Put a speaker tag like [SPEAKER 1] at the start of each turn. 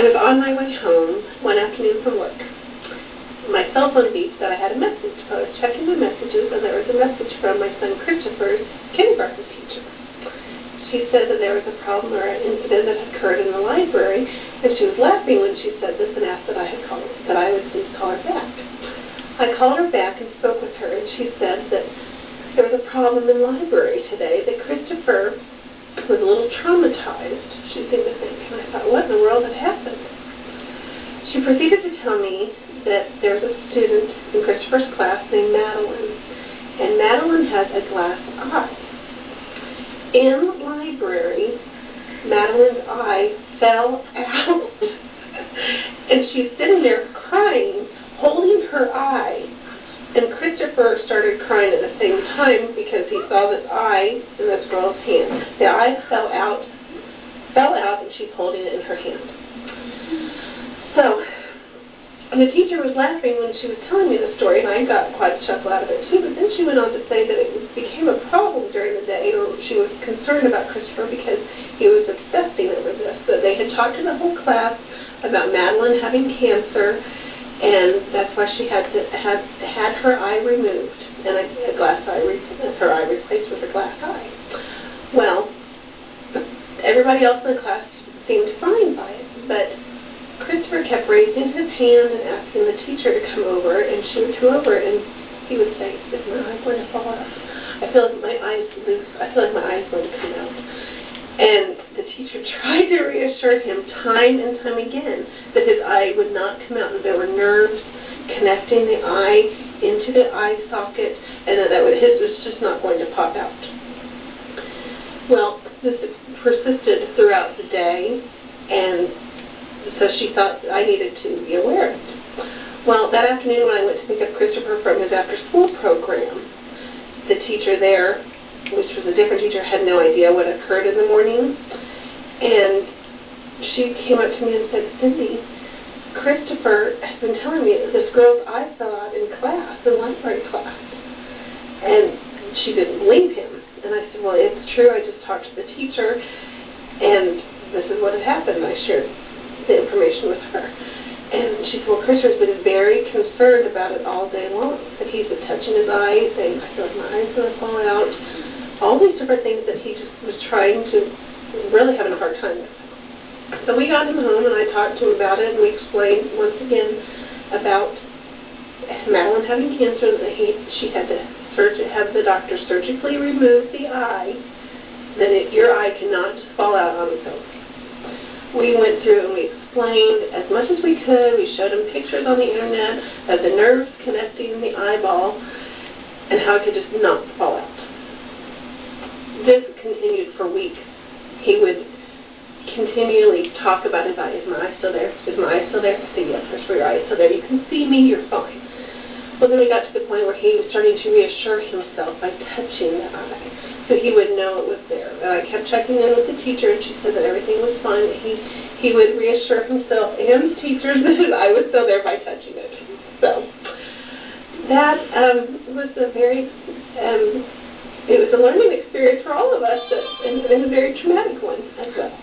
[SPEAKER 1] I was on my way home one afternoon from work. My cell phone beeped that I had a message. So I was checking my messages, and there was a message from my son Christopher's kindergarten teacher. She said that there was a problem or an incident that had occurred in the library, and she was laughing when she said this and asked that I would please call her back. I called her back and spoke with her, and she said that there was a problem in the library today, that Christopher was a little traumatized, she seemed to think. And I thought, what in the world had happened? She proceeded to tell me that there was a student in Christopher's class named Madeline, and Madeline has a glass eye. In the library, Madeline's eye fell out, and she's sitting there crying, holding her eye, and Christopher started crying at the same time because he saw this eye in this girl's hand. The eye fell out, and she's holding it in her hand. So, the teacher was laughing when she was telling me the story, and I got quite a chuckle out of it too, but then she went on to say that it became a problem during the day, or she was concerned about Christopher because he was obsessing over this, that they had talked to the whole class about Madeline having cancer, and that's why she had her eye removed, and her eye replaced with a glass eye. Well, everybody else in the class seemed fine by it, but Christopher kept raising his hand and asking the teacher to come over, and she would come over, and he would say, is my eye going to fall off? I feel like my eye's loose. I feel like my eye's going to come out. And the teacher tried to reassure him time and time again that his eye would not come out, that there were nerves connecting the eye into the eye socket, and that his was just not going to pop out. Well, this persisted throughout the day, and so she thought I needed to be aware of it. Well, that afternoon when I went to pick up Christopher from his after-school program, the teacher there, which was a different teacher, had no idea what occurred in the morning. And she came up to me and said, Cindy, Christopher has been telling me that this girl's eye fell out in class, in library class. And she didn't believe him. And I said, well, it's true. I just talked to the teacher, and this is what had happened. I shared the information with her. And she said, well, Christopher's been very concerned about it all day long, that he's been touching his eye, saying, I feel like my eye's going to fall out. All these different things that he just was trying to, really having a hard time with. So we got him home, and I talked to him about it, and we explained once again about Madeline having cancer, that she had to have the doctor surgically remove the eye, that your eye cannot just fall out on its own. We went through and we explained as much as we could. We showed him pictures on the internet of the nerves connecting the eyeball and how it could just not fall out. This continued for weeks. He would continually talk about his eye. Is my eye still there? Is my eye still there? I said, yes, for your eye is still there. You can see me, you're fine. Well, then we got to the point where he was starting to reassure himself by touching the eye, so he would know it was there. And I kept checking in with the teacher, and she said that everything was fine, that he would reassure himself and the teachers that his eye was still there by touching it. So that was a very, it was a learning experience for all of us, and a very traumatic one as well.